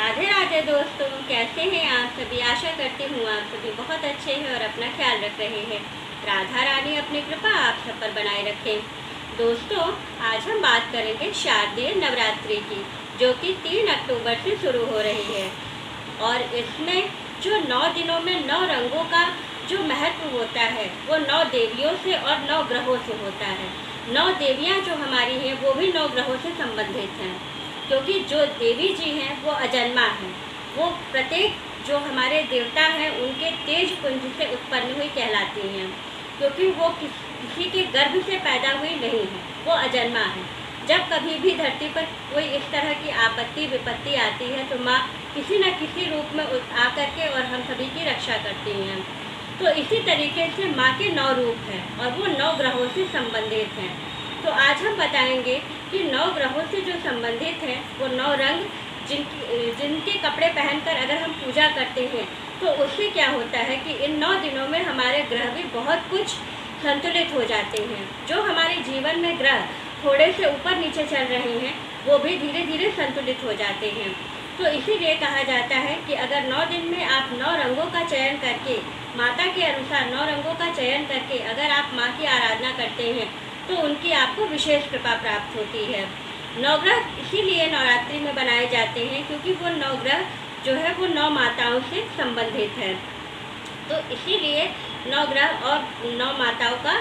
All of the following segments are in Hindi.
राधे राधे दोस्तों, कैसे हैं आप सभी। आशा करती हूँ आप सभी बहुत अच्छे हैं और अपना ख्याल रख रहे हैं। राधा रानी अपनी कृपा आप सब पर बनाए रखें। दोस्तों, आज हम बात करेंगे शारदीय नवरात्रि की, जो कि 3 अक्टूबर से शुरू हो रही है। और इसमें जो 9 दिनों में 9 रंगों का जो महत्व होता है वो 9 देवियों से और 9 ग्रहों से होता है। 9 देवियाँ जो हमारी हैं वो भी 9 ग्रहों से संबंधित हैं, क्योंकि जो देवी जी हैं वो अजन्मा हैं। वो प्रत्येक जो हमारे देवता हैं उनके तेज पुंज से उत्पन्न हुई कहलाती हैं, क्योंकि वो किसी के गर्भ से पैदा हुई नहीं है, वो अजन्मा है। जब कभी भी धरती पर कोई इस तरह की आपत्ति विपत्ति आती है तो माँ किसी न किसी रूप में आकर के और हम सभी की रक्षा करती हैं। तो इसी तरीके से माँ के 9 रूप हैं और वो 9 ग्रहों से संबंधित हैं। तो आज हम बताएंगे कि 9 ग्रहों से जो संबंधित हैं वो 9 रंग जिनके कपड़े पहनकर अगर हम पूजा करते हैं तो उससे क्या होता है कि इन 9 दिनों में हमारे ग्रह भी बहुत कुछ संतुलित हो जाते हैं। जो हमारे जीवन में ग्रह थोड़े से ऊपर नीचे चल रहे हैं वो भी धीरे धीरे संतुलित हो जाते हैं। तो इसीलिए कहा जाता है कि अगर 9 दिन में आप 9 रंगों का चयन करके, माता के अनुसार 9 रंगों का चयन करके अगर आप माँ की आराधना करते हैं तो उनकी आपको विशेष कृपा प्राप्त होती है। नवग्रह इसीलिए नवरात्रि में बनाए जाते हैं क्योंकि वो नवग्रह जो है वो 9 माताओं से संबंधित है। तो इसीलिए 9 ग्रह और 9 माताओं का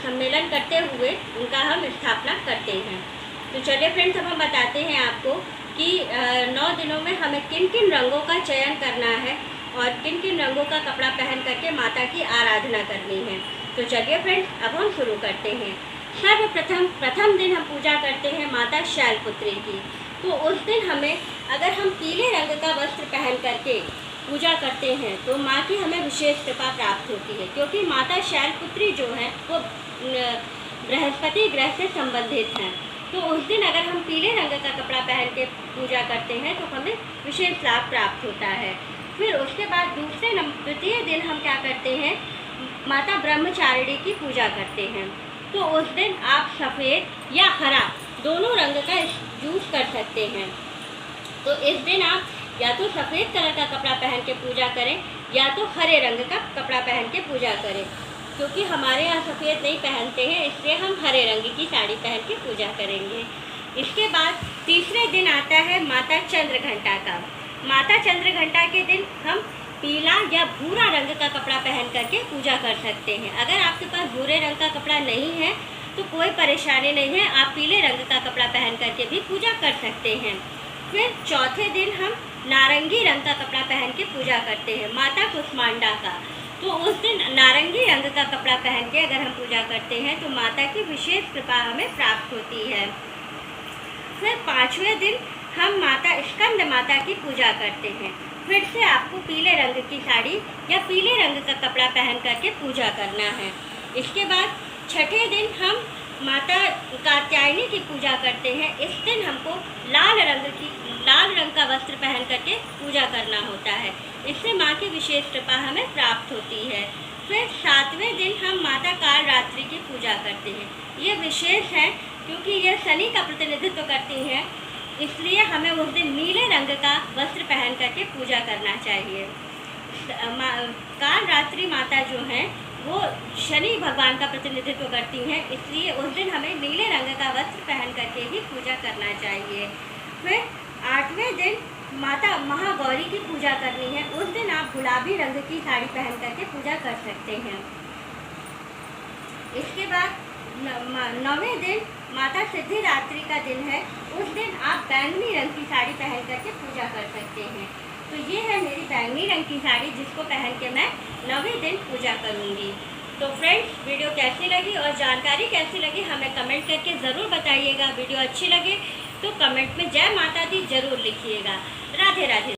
सम्मेलन करते हुए उनका हम स्थापना करते हैं। तो चलिए फ्रेंड्स, अब हम बताते हैं आपको कि 9 दिनों में हमें किन किन रंगों का चयन करना है और किन किन रंगों का कपड़ा पहन करके माता की आराधना करनी है। तो चलिए फ्रेंड्स, अब हम शुरू करते हैं। प्रथम दिन हम पूजा करते हैं माता शैलपुत्री की। तो उस दिन हमें, अगर हम पीले रंग का वस्त्र पहन करके पूजा करते हैं तो माँ की हमें विशेष कृपा प्राप्त होती है, क्योंकि माता शैलपुत्री जो है वो बृहस्पति ग्रह से संबंधित हैं। तो उस दिन अगर हम पीले रंग का कपड़ा पहन के पूजा करते हैं तो हमें विशेष लाभ प्राप्त होता है। फिर उसके बाद द्वितीय दिन हम क्या करते हैं, माता ब्रह्मचारिणी की पूजा करते हैं। तो उस दिन आप सफ़ेद या हरा दोनों रंग का यूज़ कर सकते हैं। तो इस दिन आप या तो सफ़ेद कलर का कपड़ा पहन के पूजा करें या तो हरे रंग का कपड़ा पहन के पूजा करें, क्योंकि हमारे यहाँ सफ़ेद नहीं पहनते हैं, इसलिए हम हरे रंग की साड़ी पहन के पूजा करेंगे। इसके बाद तीसरे दिन आता है माता चंद्रघंटा का। माता चंद्रघंटा के दिन हम पीला या भूरा रंग का कपड़ा पहन करके पूजा कर सकते हैं। अगर आपके पास भूरे रंग का कपड़ा नहीं है तो कोई परेशानी नहीं है, आप पीले रंग का कपड़ा पहन करके भी पूजा कर सकते हैं। फिर चौथे दिन हम नारंगी रंग का कपड़ा पहन के पूजा करते हैं माता कुष्मांडा का। तो उस दिन नारंगी रंग का कपड़ा पहन के अगर हम पूजा करते हैं तो माता की विशेष कृपा हमें प्राप्त होती है। फिर 5वें दिन हम माता स्कंद माता की पूजा करते हैं। फिर से आपको पीले रंग की साड़ी या पीले रंग का कपड़ा पहन करके पूजा करना है। इसके बाद 6ठे दिन हम माता कात्यायनी की पूजा करते हैं। इस दिन हमको लाल रंग का वस्त्र पहन करके पूजा करना होता है, इससे माँ की विशेष कृपा हमें प्राप्त होती है। फिर 7वें दिन हम माता कालरात्रि की पूजा करते हैं। ये विशेष है क्योंकि यह शनि का प्रतिनिधित्व करती हैं, इसलिए हमें उस दिन नीले रंग का वस्त्र पहन करके पूजा करना चाहिए। कालरात्रि माता जो हैं वो शनि भगवान का प्रतिनिधित्व करती हैं, इसलिए उस दिन हमें नीले रंग का वस्त्र पहन करके ही पूजा करना चाहिए। फिर 8वें दिन माता महागौरी की पूजा करनी है। उस दिन आप गुलाबी रंग की साड़ी पहन करके पूजा कर सकते हैं। इसके बाद 9वें दिन माता सिद्धिदात्री का दिन है। उस दिन आप बैंगनी रंग की साड़ी पहन करके पूजा कर सकते हैं। तो ये है मेरी बैंगनी रंग की साड़ी, जिसको पहन के मैं 9वें दिन पूजा करूँगी। तो फ्रेंड्स, वीडियो कैसी लगी और जानकारी कैसी लगी हमें कमेंट करके ज़रूर बताइएगा। वीडियो अच्छी लगे तो कमेंट में जय माता दी ज़रूर लिखिएगा। राधे राधे।